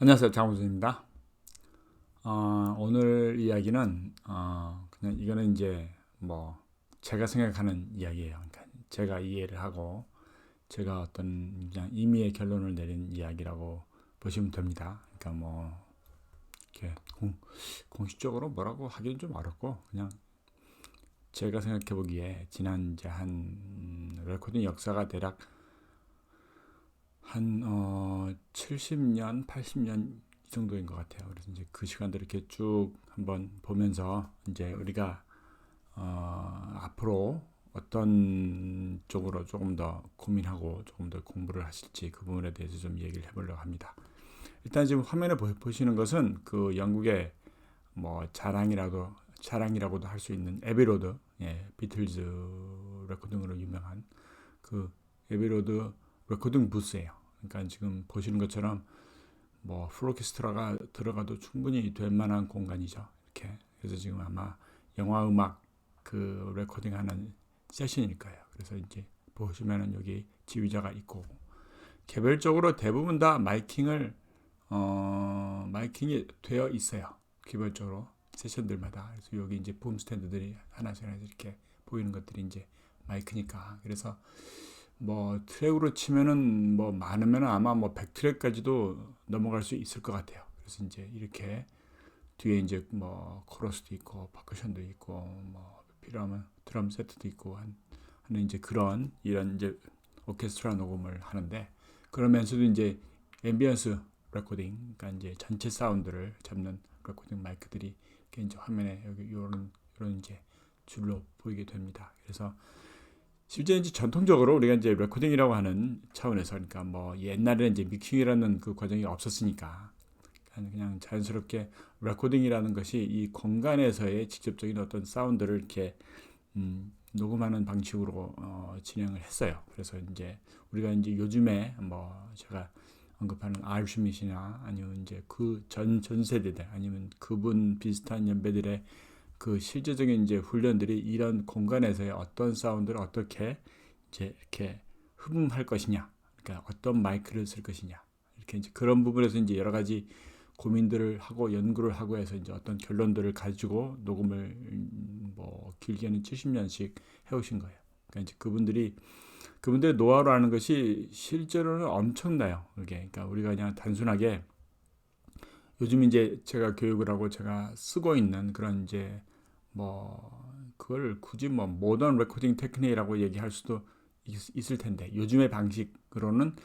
안녕하세요, 장우준입니다. 오늘 이야기는 그냥 이거는 이제 뭐 제가 생각하는 이야기예요. 그러니까 제가 이해를 하고 제가 어떤 그냥 임의의 결론을 내린 이야기라고 보시면 됩니다. 그러니까 뭐 이렇게 공식적으로 뭐라고 하기는 좀 어렵고 그냥 제가 생각해 보기에 지난 이제 한 레코딩 역사가 대략 한 70년, 80년 이 정도인 것 같아요. 그래서 이제 그 시간들 이렇게 쭉 한번 보면서 이제 우리가 앞으로 어떤 쪽으로 조금 더 고민하고 조금 더 공부를 하실지 그 부분에 대해서 좀 얘기를 해보려고 합니다. 일단 지금 화면에 보시는 것은 그 영국의 뭐 자랑이라고도 할 수 있는 에비로드, 예, 비틀즈 레코딩으로 유명한 그 에비로드 레코딩 부스예요. 그러니까 지금 보시는 것처럼 뭐 플로키스트라가 들어가도 충분히 될 만한 공간이죠. 이렇게. 그래서 지금 아마 영화 음악 그 레코딩하는 세션일 거예요. 그래서 이제 보시면은 여기 지휘자가 있고 개별적으로 대부분 다 마이킹이 되어 있어요. 기본적으로 세션들마다. 그래서 여기 이제 붐 스탠드들이 하나씩 이렇게 보이는 것들이 이제 마이크니까. 그래서 뭐 트랙으로 치면은 뭐 많으면 아마 뭐 100트랙까지도 넘어갈 수 있을 것 같아요. 그래서 이제 이렇게 뒤에 이제 뭐 코러스도 있고 퍼커션도 있고 뭐 필요하면 드럼 세트도 있고 하는 이제 그런 이런 이제 오케스트라 녹음을 하는데 그러면서도 이제 앰비언스 레코딩, 그러니까 이제 전체 사운드를 잡는 레코딩 마이크들이 이렇게 이제 화면에 여기 이런 이제 줄로 보이게 됩니다. 그래서 실제 이제 전통적으로 우리가 이제 레코딩이라고 하는 차원에서 그러니까 뭐 옛날에는 이제 믹싱이라는 그 과정이 없었으니까 그냥 자연스럽게 레코딩이라는 것이 이 공간에서의 직접적인 어떤 사운드를 이렇게 녹음하는 방식으로 진행을 했어요. 그래서 이제 우리가 이제 요즘에 뭐 제가 언급하는 R 슈밋이나 아니면 이제 그 전 세대들 아니면 그분 비슷한 연배들의 그 실제적인 이제 훈련들이 이런 공간에서의 어떤 사운드를 어떻게 이제 이렇게 흡음할 것이냐, 그러니까 어떤 마이크를 쓸 것이냐, 이렇게 이제 그런 부분에서 이제 여러 가지 고민들을 하고 연구를 하고 해서 이제 어떤 결론들을 가지고 녹음을 뭐 길게는 70년씩 해오신 거예요. 그러니까 이제 그분들의 노하우라는 것이 실제로는 엄청나요. 그게 그러니까 우리가 그냥 단순하게 요즘 이제 제가 교육을 하고 제가 쓰고 있는 그런 이제 뭐 그걸 굳이 뭐 모던 레코딩 테크닉이라고 얘기할 수도 있을 텐데 요즘의 방식으로는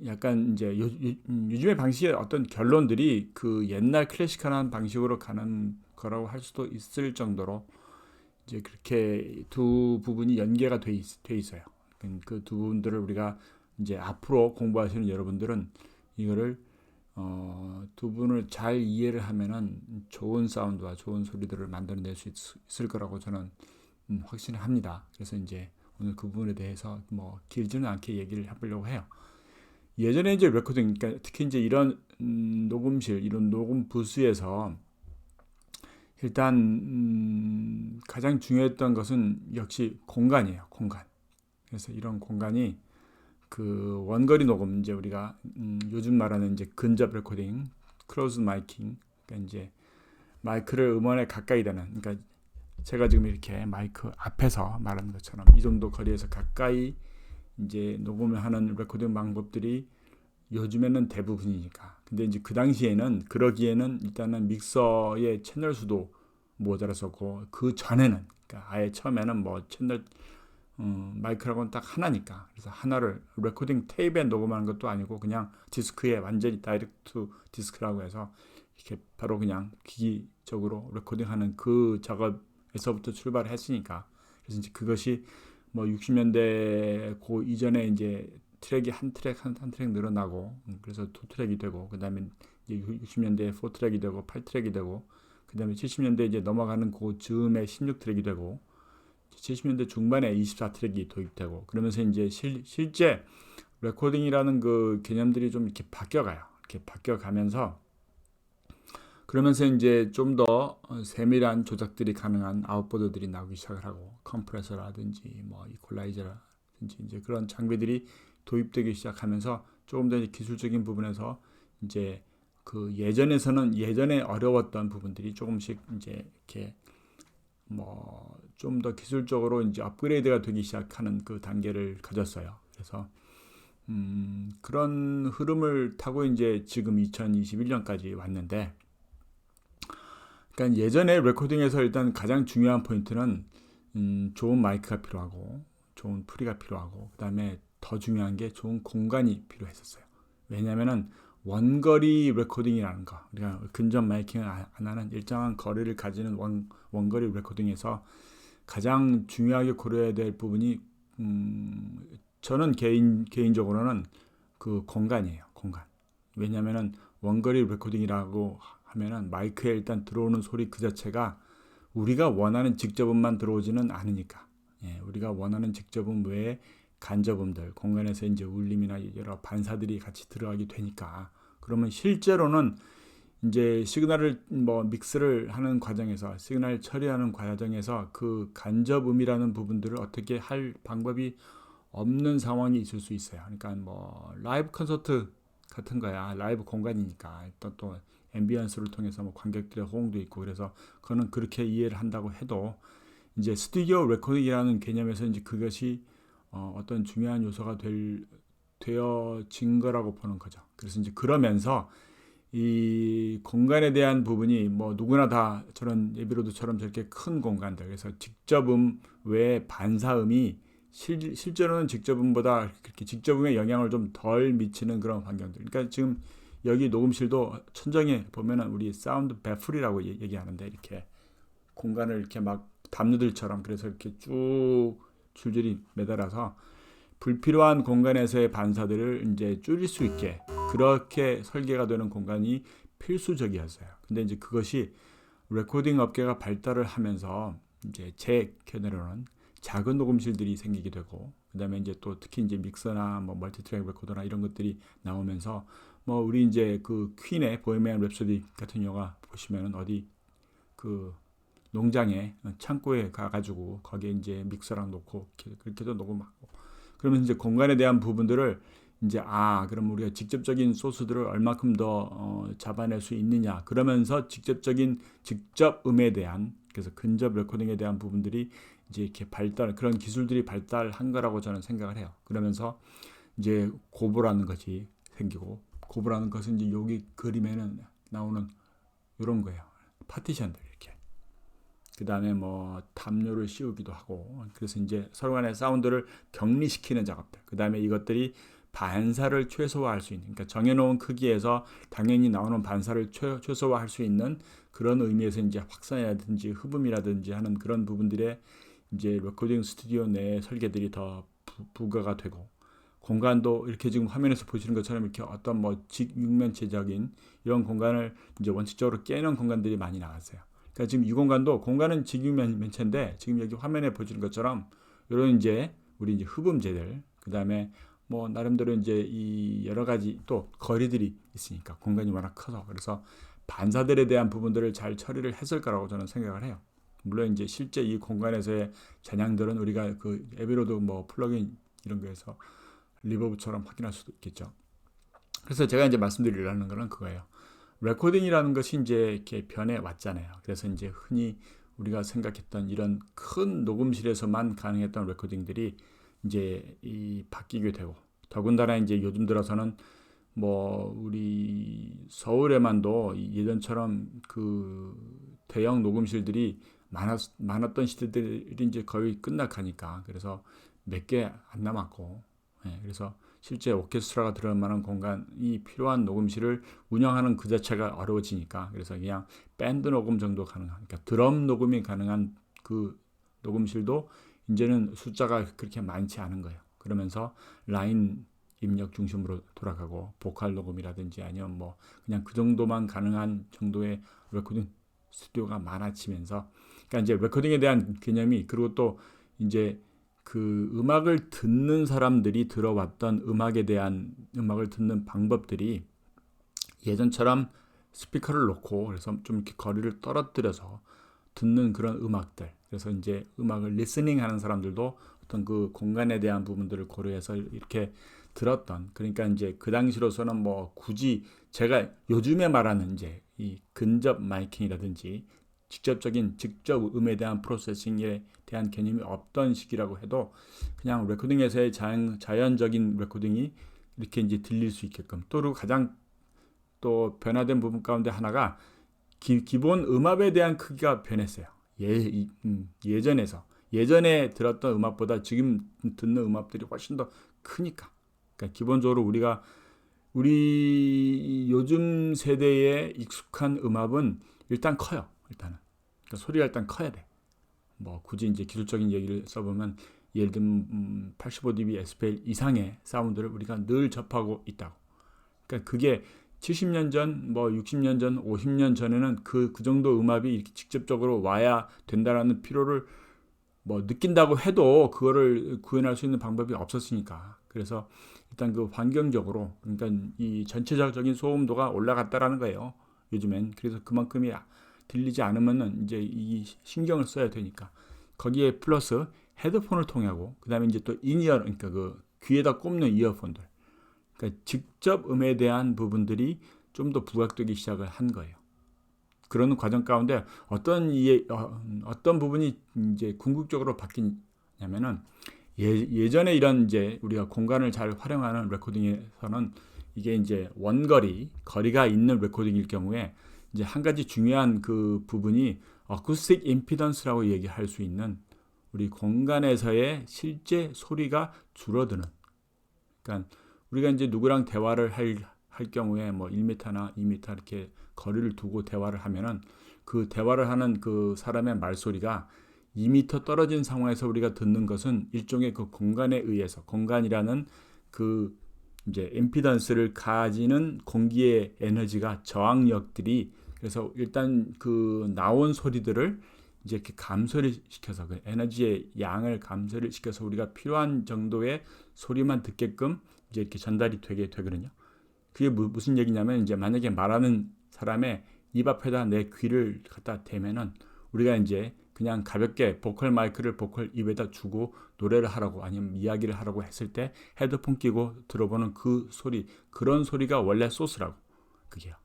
약간 이제 요즘의 방식의 어떤 결론들이 그 옛날 클래시컬한 방식으로 가는 거라고 할 수도 있을 정도로 이제 그렇게 두 부분이 연계가 돼 있어요. 그 두 부분들을 우리가 이제 앞으로 공부하시는 여러분들은 이거를 두 분을 잘 이해를 하면은 좋은 사운드와 좋은 소리들을 만들어낼 수 있을 거라고 저는 확신을 합니다. 그래서 이제 오늘 그 부분에 대해서 뭐 길지는 않게 얘기를 해보려고 해요. 예전에 이제 레코딩, 그러니까 특히 이제 이런 녹음실, 이런 녹음 부스에서 일단 가장 중요했던 것은 역시 공간이에요. 공간. 그래서 이런 공간이 그 원거리 녹음 이제 우리가 요즘 말하는 이제 근접 레코딩, 클로즈 마이킹, 그러니까 이제 마이크를 음원에 가까이 대는, 그러니까 제가 지금 이렇게 마이크 앞에서 말하는 것처럼 이 정도 거리에서 가까이 이제 녹음을 하는 레코딩 방법들이 요즘에는 대부분이니까. 근데 이제 그 당시에는 그러기에는 일단은 믹서의 채널 수도 모자랐었고 그 전에는 그러니까 아예 처음에는 뭐 채널 마이크라고는 딱 하나니까 그래서 하나를 레코딩 테이프에 녹음하는 것도 아니고 그냥 디스크에 완전히 다이렉트 디스크라고 해서 이렇게 바로 그냥 기기적으로 레코딩하는 그 작업에서부터 출발을 했으니까 그래서 이제 그것이 뭐 60년대 그 이전에 이제 트랙이 한 트랙 한 트랙 늘어나고 그래서 두 트랙이 되고 그다음에 이제 60년대에 4 트랙이 되고 8 트랙이 되고 그다음에 70년대 이제 넘어가는 그 즈음에 16 트랙이 되고 70년대 중반에 24 트랙이 도입되고 그러면서 이제 실제 레코딩이라는 그 개념들이 좀 이렇게 바뀌어가요. 이렇게 바뀌어가면서 그러면서 이제 좀 더 세밀한 조작들이 가능한 아웃보드들이 나오기 시작을 하고 컴프레서라든지 뭐 이퀄라이저라든지 이제 그런 장비들이 도입되기 시작하면서 조금 더 기술적인 부분에서 이제 그 예전에 어려웠던 부분들이 조금씩 이제 이렇게 뭐 좀 더 기술적으로 이제 업그레이드가 되기 시작하는 그 단계를 가졌어요. 그래서 그런 흐름을 타고 이제 지금 2021년까지 왔는데, 그러니까 예전에 레코딩에서 일단 가장 중요한 포인트는 좋은 마이크가 필요하고 좋은 프리가 필요하고 그다음에 더 중요한 게 좋은 공간이 필요했었어요. 왜냐하면은 원거리 레코딩이라는 거, 우리가 근접 마이킹을 안 하는 일정한 거리를 가지는 원거리 레코딩에서 가장 중요하게 고려해야 될 부분이 저는 개인적으로는 그 공간이에요. 공간. 왜냐하면은 원거리 레코딩이라고 하면은 마이크에 일단 들어오는 소리 그 자체가 우리가 원하는 직접음만 들어오지는 않으니까. 예, 우리가 원하는 직접음 외에 간접음들, 공간에서 이제 울림이나 여러 반사들이 같이 들어가게 되니까. 그러면 실제로는 이제 시그널을 뭐 믹스를 하는 과정에서, 시그널 처리하는 과정에서 그 간접음이라는 부분들을 어떻게 할 방법이 없는 상황이 있을 수 있어요. 그러니까 뭐 라이브 콘서트 같은 거야. 라이브 공간이니까 또 앰비언스를 통해서 뭐 관객들의 호응도 있고, 그래서 그거는 그렇게 이해를 한다고 해도 이제 스튜디오 레코딩이라는 개념에서 이제 그것이 어떤 중요한 요소가 되어진 거라고 보는 거죠. 그래서 이제 그러면서 이 공간에 대한 부분이 뭐 누구나 다 저런 에비로드처럼 저렇게 큰 공간들, 그래서 직접음 외에 반사음이 실제로는 직접음보다 그렇게 직접음에 영향을 좀 덜 미치는 그런 환경들. 그러니까 지금 여기 녹음실도 천정에 보면은 우리 사운드 배풀이라고 얘기하는데, 이렇게 공간을 이렇게 막 담요들처럼 그래서 이렇게 쭉 줄줄이 매달아서 불필요한 공간에서의 반사들을 이제 줄일 수 있게 그렇게 설계가 되는 공간이 필수적이었어요. 근데 이제 그것이 레코딩 업계가 발달을 하면서 이제 제 견해로는 작은 녹음실들이 생기게 되고, 그다음에 이제 또 특히 이제 믹서나 뭐 멀티트랙 레코더나 이런 것들이 나오면서 뭐 우리 이제 그 퀸의 보헤미안 랩소디 같은 영화 보시면은 어디 그 농장에 창고에 가가지고 거기에 이제 믹서랑 놓고 그렇게도 녹음하고, 그러면 이제 공간에 대한 부분들을 이제 그럼 우리가 직접적인 소스들을 얼마큼 더 잡아낼 수 있느냐, 그러면서 직접 음에 대한, 그래서 근접 레코딩에 대한 부분들이 이제 이렇게 그런 기술들이 발달한 거라고 저는 생각을 해요. 그러면서 이제 고보라는 것이 생기고, 고보라는 것은 이제 여기 그림에는 나오는 이런 거예요. 파티션들 이렇게. 그 다음에 뭐 담요를 씌우기도 하고, 그래서 이제 서로 간의 사운드를 격리시키는 작업들. 그 다음에 이것들이 반사를 최소화할 수 있는, 그러니까 정해놓은 크기에서 당연히 나오는 반사를 최소화할 수 있는 그런 의미에서 이제 확산이라든지 흡음이라든지 하는 그런 부분들의 이제 레코딩 스튜디오 내 설계들이 더 부과가 되고, 공간도 이렇게 지금 화면에서 보시는 것처럼 이렇게 어떤 뭐 직육면체적인 이런 공간을 이제 원칙적으로 깨는 공간들이 많이 나왔어요. 그러니까 지금 이 공간은 직육면체인데, 지금 여기 화면에 보시는 것처럼 이런 이제 우리 이제 흡음재들, 그 다음에 뭐 나름대로 이제 이 여러 가지 또 거리들이 있으니까 공간이 워낙 커서, 그래서 반사들에 대한 부분들을 잘 처리를 했을 거라고 저는 생각을 해요. 물론 이제 실제 이 공간에서의 잔향들은 우리가 그 에비로드 뭐 플러그인 이런 거에서 리버브처럼 확인할 수도 있겠죠. 그래서 제가 이제 말씀드리려는 거는 그거예요. 레코딩이라는 것이 이제 이렇게 변해 왔잖아요. 그래서 이제 흔히 우리가 생각했던 이런 큰 녹음실에서만 가능했던 레코딩들이 이제 바뀌게 되고, 더군다나 이제 요즘 들어서는 뭐 우리 서울에만도 예전처럼 그 대형 녹음실들이 많았던 시대들이 이제 거의 끝나가니까, 그래서 몇 개 안 남았고, 그래서 실제 오케스트라가 들어갈 만한 공간이 필요한 녹음실을 운영하는 그 자체가 어려워지니까, 그래서 그냥 밴드 녹음 정도 가능한, 그러니까 드럼 녹음이 가능한 그 녹음실도 이제는 숫자가 그렇게 많지 않은 거예요. 그러면서 라인 입력 중심으로 돌아가고, 보컬 녹음이라든지 아니면 뭐 그냥 그 정도만 가능한 정도의 레코딩 스튜디오가 많아지면서, 그러니까 이제 레코딩에 대한 개념이, 그리고 또 이제 그 음악을 듣는 사람들이 들어왔던 음악을 듣는 방법들이 예전처럼 스피커를 놓고 그래서 좀 이렇게 거리를 떨어뜨려서 듣는 그런 음악들, 그래서 이제 음악을 리스닝 하는 사람들도 어떤 그 공간에 대한 부분들을 고려해서 이렇게 들었던, 그러니까 이제 그 당시로서는 뭐 굳이 제가 요즘에 말하는 이제 이 근접 마이킹이라든지 직접 음에 대한 프로세싱에 대한 개념이 없던 시기라고 해도 그냥 레코딩에서의 자연적인 레코딩이 이렇게 이제 들릴 수 있게끔, 또 가장 또 변화된 부분 가운데 하나가 기본 음압에 대한 크기가 변했어요. 예전에 들었던 음압보다 지금 듣는 음압들이 훨씬 더 크니까. 그러니까 기본적으로 우리 요즘 세대에 익숙한 음압은 일단 커요. 일단은. 그러니까 소리가 일단 커야 돼. 뭐 굳이 이제 기술적인 얘기를 써보면 예를 들면 85dB SPL 이상의 사운드를 우리가 늘 접하고 있다고. 그러니까 그게 70년 전, 뭐 60년 전, 50년 전에는 그 정도 음압이 이렇게 직접적으로 와야 된다라는 필요를 뭐 느낀다고 해도 그거를 구현할 수 있는 방법이 없었으니까. 그래서 일단 그 환경적으로, 그러니까 이 전체적인 소음도가 올라갔다라는 거예요. 요즘엔. 그래서 그만큼이 들리지 않으면은 이제 이 신경을 써야 되니까. 거기에 플러스 헤드폰을 통하고, 그다음에 이제 또 인이어, 그러니까 그 귀에다 꼽는 이어폰들. 그러니까 직접 음에 대한 부분들이 좀 더 부각되기 시작을 한 거예요. 그런 과정 가운데 어떤 부분이 이제 궁극적으로 바뀌냐면은 예전에 이런 이제 우리가 공간을 잘 활용하는 레코딩에서는 이게 이제 거리가 있는 레코딩일 경우에 이제 한 가지 중요한 그 부분이 어쿠스틱 임피던스라고 얘기할 수 있는 우리 공간에서의 실제 소리가 줄어드는. 그러니까 우리가 이제 누구랑 대화를 할 경우에 뭐 1m나 2m 이렇게 거리를 두고 대화를 하면은 그 대화를 하는 그 사람의 말소리가 2m 떨어진 상황에서 우리가 듣는 것은 일종의 그 공간이라는 그 이제 임피던스를 가지는 공기의 에너지가 저항력들이, 그래서 일단 그 나온 소리들을 이제 이렇게 감소를 시켜서 그 에너지의 양을 감소를 시켜서 우리가 필요한 정도의 소리만 듣게끔 이제 이렇게 전달이 되게 되거든요. 그게 무슨 얘기냐면 이제 만약에 말하는 사람의 입 앞에다 내 귀를 갖다 대면은 우리가 이제 그냥 가볍게 보컬 마이크를 보컬 입에다 주고 노래를 하라고 아니면 이야기를 하라고 했을 때 헤드폰 끼고 들어보는 그 소리, 그런 소리가 원래 소스라고. 그게요.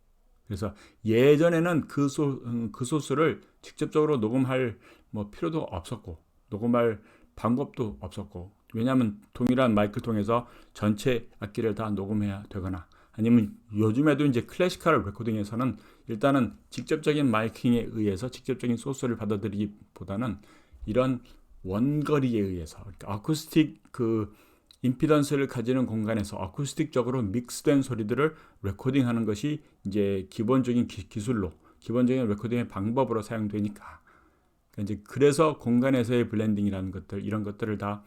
그래서 예전에는 그 소스를 직접적으로 녹음할 뭐 필요도 없었고 녹음할 방법도 없었고, 왜냐하면 동일한 마이크를 통해서 전체 악기를 다 녹음해야 되거나, 아니면 요즘에도 이제 클래시컬 레코딩에서는 일단은 직접적인 마이킹에 의해서 직접적인 소스를 받아들이기보다는 이런 원거리에 의해서, 그러니까 어쿠스틱 그 임피던스를 가지는 공간에서 어쿠스틱적으로 믹스된 소리들을 레코딩하는 것이 이제 기본적인 기술로, 기본적인 레코딩의 방법으로 사용되니까. 그러니까 이제 그래서 공간에서의 블렌딩이라는 것들, 이런 것들을 다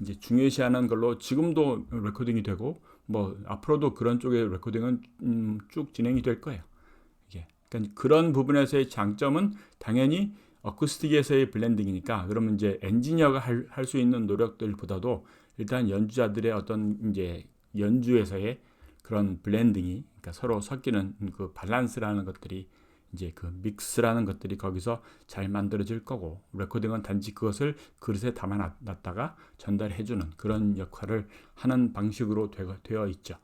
이제 중요시하는 걸로 지금도 레코딩이 되고, 뭐 앞으로도 그런 쪽의 레코딩은 쭉 진행이 될 거예요. 이게 그러니까 그런 부분에서의 장점은 당연히 어쿠스틱에서의 블렌딩이니까, 그러면 이제 엔지니어가 할 수 있는 노력들보다도 일단 연주자들의 어떤 이제 연주에서의 그런 블렌딩이, 그러니까 서로 섞이는 그 밸런스라는 것들이, 이제 그 믹스라는 것들이 거기서 잘 만들어질 거고, 레코딩은 단지 그것을 그릇에 담아놨다가 전달해주는 그런 역할을 하는 방식으로 되어 있죠.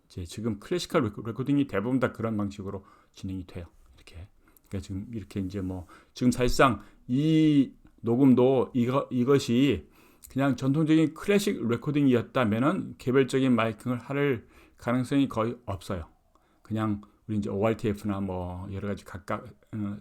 이제 지금 클래시컬 레코딩이 대부분 다 그런 방식으로 진행이 돼요. 이렇게. 그러니까 지금 이렇게 이제 뭐 지금 사실상 이 녹음도 이것이 그냥 전통적인 클래식 레코딩이었다면은 개별적인 마이킹을 할 가능성이 거의 없어요. 그냥 우리 이제 ORTF나 뭐 여러 가지 각각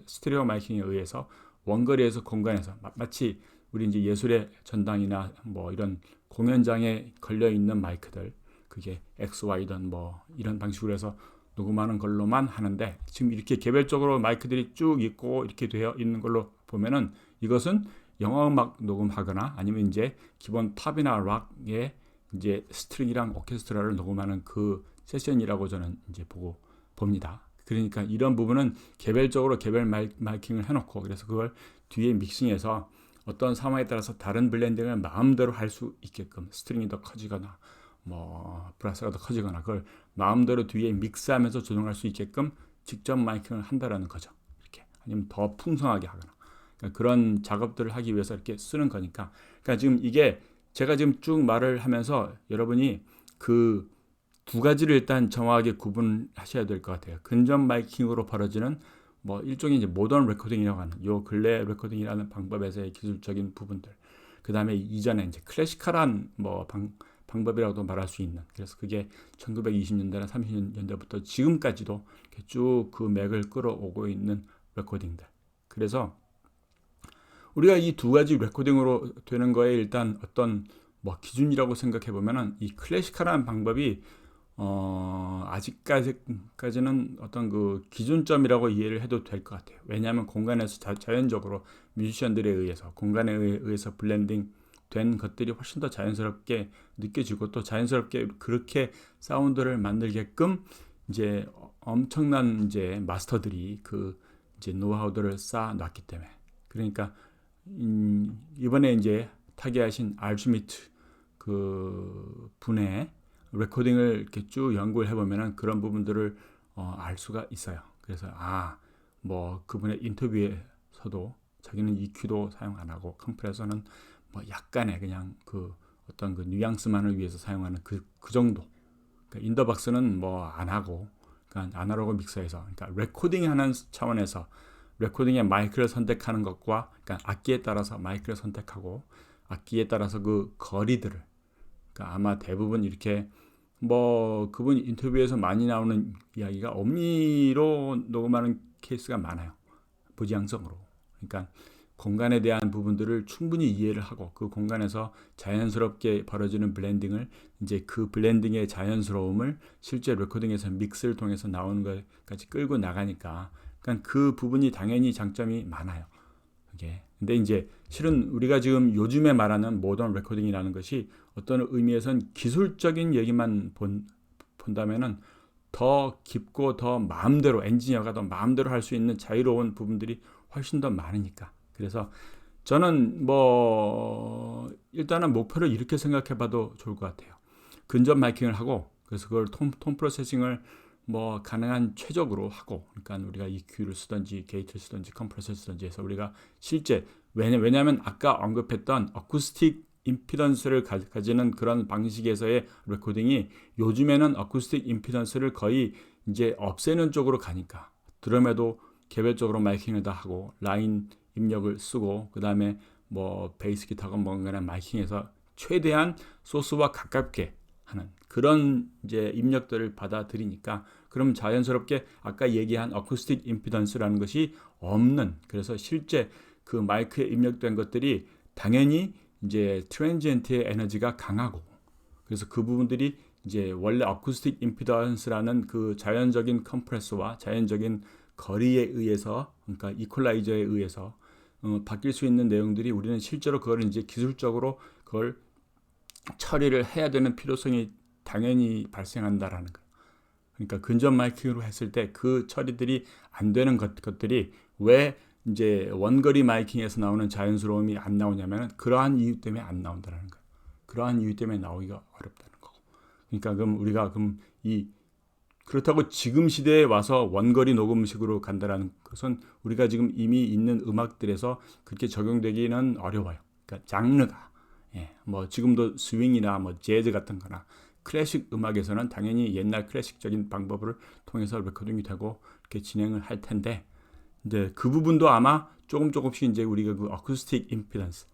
스테레오 마이킹에 의해서 원거리에서 공간에서 마치 우리 이제 예술의 전당이나 뭐 이런 공연장에 걸려 있는 마이크들, 그게 XY든 뭐 이런 방식으로 해서 녹음하는 걸로만 하는데, 지금 이렇게 개별적으로 마이크들이 쭉 있고 이렇게 되어 있는 걸로 보면은 이것은 영화 음악 녹음하거나 아니면 이제 기본 팝이나 락의 이제 스트링이랑 오케스트라를 녹음하는 그 세션이라고 저는 이제 봅니다. 그러니까 이런 부분은 개별적으로 개별 마이킹을 해놓고, 그래서 그걸 뒤에 믹싱해서 어떤 상황에 따라서 다른 블렌딩을 마음대로 할 수 있게끔, 스트링이 더 커지거나 뭐 브라스가 더 커지거나 그걸 마음대로 뒤에 믹스하면서 조정할 수 있게끔 직접 마이킹을 한다라는 거죠. 이렇게 아니면 더 풍성하게 하거나, 그러니까 그런 작업들을 하기 위해서 이렇게 쓰는 거니까. 그러니까 지금 이게 제가 지금 쭉 말을 하면서 여러분이 그 두 가지를 일단 정확하게 구분하셔야 될 것 같아요. 근접 마이킹으로 벌어지는 뭐 일종의 이제 모던 레코딩이라고 하는 요 근래 레코딩이라는 방법에서의 기술적인 부분들. 그 다음에 이전에 이제 클래시컬한 뭐 방법이라고도 말할 수 있는. 그래서 그게 1920년대나 30년대부터 지금까지도 쭉 그 맥을 끌어오고 있는 레코딩들. 그래서 우리가 이 두 가지 레코딩으로 되는 거에 일단 어떤 뭐 기준이라고 생각해 보면은 이 클래시컬한 방법이 아직까지는 어떤 그 기준점이라고 이해를 해도 될 것 같아요. 왜냐하면 공간에서 자연적으로 뮤지션들에 의해서 공간에 의해서 블렌딩 된 것들이 훨씬 더 자연스럽게 느껴지고 또 자연스럽게 그렇게 사운드를 만들게끔 이제 엄청난 이제 마스터들이 그 이제 노하우들을 쌓아놨기 때문에 그러니까 이번에 이제 타계하신 알슈미트 그 분의 레코딩을 이렇게 쭉 연구를 해보면은 그런 부분들을 알 수가 있어요. 그래서 뭐 그분의 인터뷰에서도 자기는 EQ도 사용 안 하고 컴프레서는 뭐 약간의 그냥 그 어떤 그 뉘앙스만을 위해서 사용하는 그 정도. 그러니까 인더박스는 뭐 안 하고, 그러니까 아날로그 믹서에서, 그러니까 레코딩하는 차원에서 레코딩의 마이크를 선택하는 것과, 그러니까 악기에 따라서 마이크를 선택하고 악기에 따라서 그 거리들을, 그러니까 아마 대부분 이렇게 뭐 그분 인터뷰에서 많이 나오는 이야기가 옴니로 녹음하는 케이스가 많아요. 부지향성으로. 그러니까 공간에 대한 부분들을 충분히 이해를 하고 그 공간에서 자연스럽게 벌어지는 블렌딩을 이제 그 블렌딩의 자연스러움을 실제 레코딩에서 믹스를 통해서 나오는 것까지 끌고 나가니까 그러니까 그 부분이 당연히 장점이 많아요. 이게 근데 이제 실은 우리가 지금 요즘에 말하는 모던 레코딩이라는 것이 어떤 의미에선 기술적인 얘기만 본다면은 더 깊고 더 마음대로 엔지니어가 더 마음대로 할 수 있는 자유로운 부분들이 훨씬 더 많으니까. 그래서 저는 뭐 일단은 목표를 이렇게 생각해 봐도 좋을 것 같아요. 근접 마이킹을 하고 그래서 그걸 톤 프로세싱을 뭐 가능한 최적으로 하고 그러니까 우리가 EQ를 쓰든지 게이트를 쓰든지 컴프레서를 쓰든지 해서 우리가 실제 왜냐하면 아까 언급했던 어쿠스틱 임피던스를 가지는 그런 방식에서의 레코딩이 요즘에는 어쿠스틱 임피던스를 거의 이제 없애는 쪽으로 가니까 드럼에도 개별적으로 마이킹을 다 하고 라인 입력을 쓰고 그 다음에 뭐 베이스 기타건 뭔가나 마이킹에서 최대한 소스와 가깝게 하는 그런 이제 입력들을 받아들이니까 그럼 자연스럽게 아까 얘기한 어쿠스틱 임피던스라는 것이 없는 그래서 실제 그 마이크에 입력된 것들이 당연히 이제 트랜지엔트의 에너지가 강하고 그래서 그 부분들이 이제 원래 어쿠스틱 임피던스라는 그 자연적인 컴프레서와 자연적인 거리에 의해서 그러니까 이퀄라이저에 의해서 바뀔 수 있는 내용들이 우리는 실제로 그걸 이제 기술적으로 그걸 처리를 해야 되는 필요성이 당연히 발생한다라는 거예요. 그러니까 근접 마이킹으로 했을 때 그 처리들이 안 되는 것들이 왜 이제 원거리 마이킹에서 나오는 자연스러움이 안 나오냐면은 그러한 이유 때문에 안 나온다는 거예요. 그러한 이유 때문에 나오기가 어렵다는 거고. 그러니까 그럼 우리가 그렇다고 지금 시대에 와서 원거리 녹음식으로 간다라는 것은 우리가 지금 이미 있는 음악들에서 그렇게 적용되기는 어려워요. 그러니까 장르가 뭐 지금도 스윙이나 뭐 재즈 같은 거나 클래식 음악에서는 당연히 옛날 클래식적인 방법을 통해서 레코딩이 되고 이렇게 진행을 할 텐데 이제 그 부분도 아마 조금씩 이제 우리가 그 어쿠스틱 임피던스,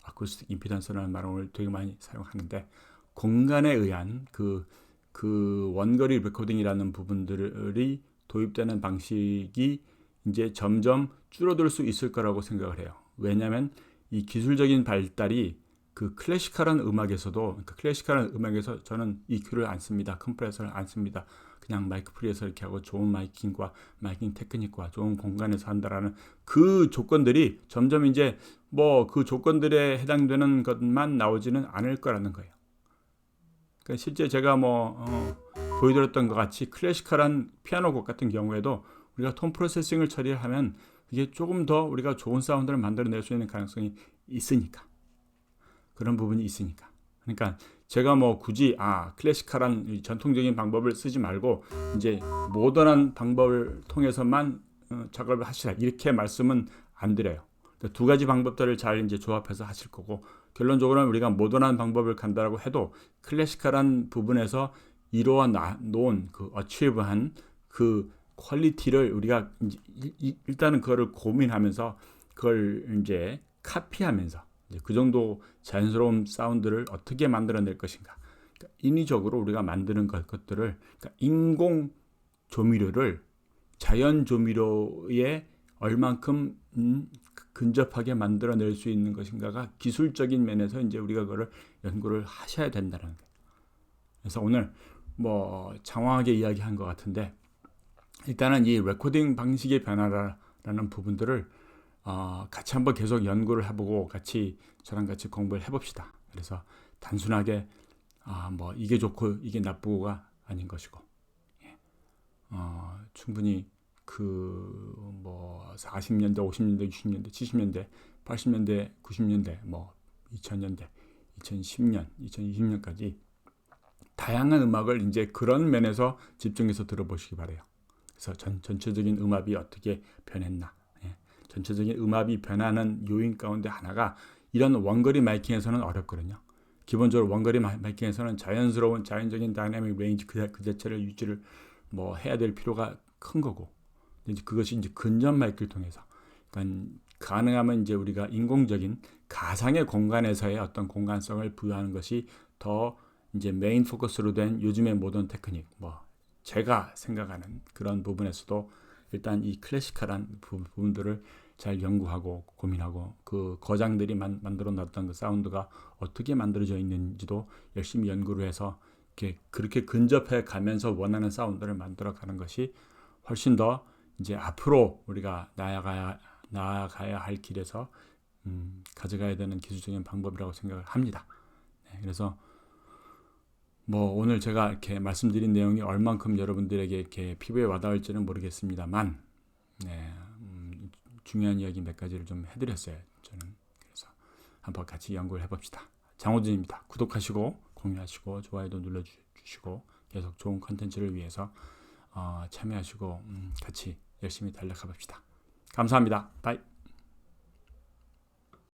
어쿠스틱 임피던스라는 말을 오늘 되게 많이 사용하는데 공간에 의한 그 원거리 레코딩이라는 부분들이 도입되는 방식이 이제 점점 줄어들 수 있을 거라고 생각을 해요. 왜냐하면 이 기술적인 발달이 그 클래시컬한 음악에서도 클래시컬한 음악에서 저는 EQ를 안 씁니다. 컴프레서를 안 씁니다. 그냥 마이크 프리에서 이렇게 하고 좋은 마이킹과 마이킹 테크닉과 좋은 공간에서 한다라는 그 조건들이 점점 이제 뭐 그 조건들에 해당되는 것만 나오지는 않을 거라는 거예요. 그러니까 실제 제가 보여드렸던 것 같이 클래시컬한 피아노 곡 같은 경우에도 우리가 톤 프로세싱을 처리하면 이게 조금 더 우리가 좋은 사운드를 만들어낼 수 있는 가능성이 있으니까 그런 부분이 있으니까 그러니까 제가 뭐 굳이 클래시컬한 전통적인 방법을 쓰지 말고 이제 모던한 방법을 통해서만 작업을 하시라 이렇게 말씀은 안 드려요. 두 가지 방법들을 잘 이제 조합해서 하실 거고, 결론적으로는 우리가 모던한 방법을 간다라고 해도 클래시컬한 부분에서 이루어 놓은 그 어치브한 그 퀄리티를 우리가 일단은 그거를 고민하면서 그걸 이제 카피하면서 이제 그 정도 자연스러운 사운드를 어떻게 만들어낼 것인가. 그러니까 인위적으로 우리가 만드는 것들을, 그러니까 인공 조미료를 자연 조미료에 얼만큼 근접하게 만들어낼 수 있는 것인가가 기술적인 면에서 이제 우리가 그걸 연구를 하셔야 된다는 거예요. 그래서 오늘 뭐 장황하게 이야기한 것 같은데, 일단은 이 레코딩 방식의 변화라는 부분들을 같이 한번 계속 연구를 해보고 저랑 같이 공부를 해봅시다. 그래서 단순하게 뭐 이게 좋고 이게 나쁘고가 아닌 것이고, 충분히 그 뭐 40년대, 50년대, 60년대, 70년대, 80년대, 90년대, 뭐 2000년대, 2010년, 2020년까지 다양한 음악을 이제 그런 면에서 집중해서 들어보시기 바래요. 그래서 전체적인 음압이 어떻게 변했나, 전체적인 음압이 변하는 요인 가운데 하나가 이런 원거리 마이킹에서는 어렵거든요. 기본적으로 원거리 마이킹에서는 자연적인 다이내믹 레인지 그 자체를 유지를 뭐 해야 될 필요가 큰 거고, 이제 그것이 이제 근접 마이크를 통해서, 그러니까 가능하면 이제 우리가 인공적인 가상의 공간에서의 어떤 공간성을 부여하는 것이 더 이제 메인 포커스로 된 요즘의 모던 테크닉, 뭐 제가 생각하는 그런 부분에서도 일단 이 클래시컬한 부분들을 잘 연구하고 고민하고, 그 거장들이 만들어 놨던 그 사운드가 어떻게 만들어져 있는지도 열심히 연구를 해서 그렇게 근접해 가면서 원하는 사운드를 만들어 가는 것이 훨씬 더 이제 앞으로 우리가 나아가야 할 길에서 가져가야 되는 기술적인 방법이라고 생각을 합니다. 네, 그래서 뭐 오늘 제가 이렇게 말씀드린 내용이 얼만큼 여러분들에게 이렇게 피부에 와닿을지는 모르겠습니다만, 네, 중요한 이야기 몇 가지를 좀 해드렸어요. 저는 그래서 한번 같이 연구를 해봅시다. 장호준입니다. 구독하시고 공유하시고 좋아요도 눌러주시고 계속 좋은 컨텐츠를 위해서 참여하시고 같이 열심히 달려가 봅시다. 감사합니다. 바이.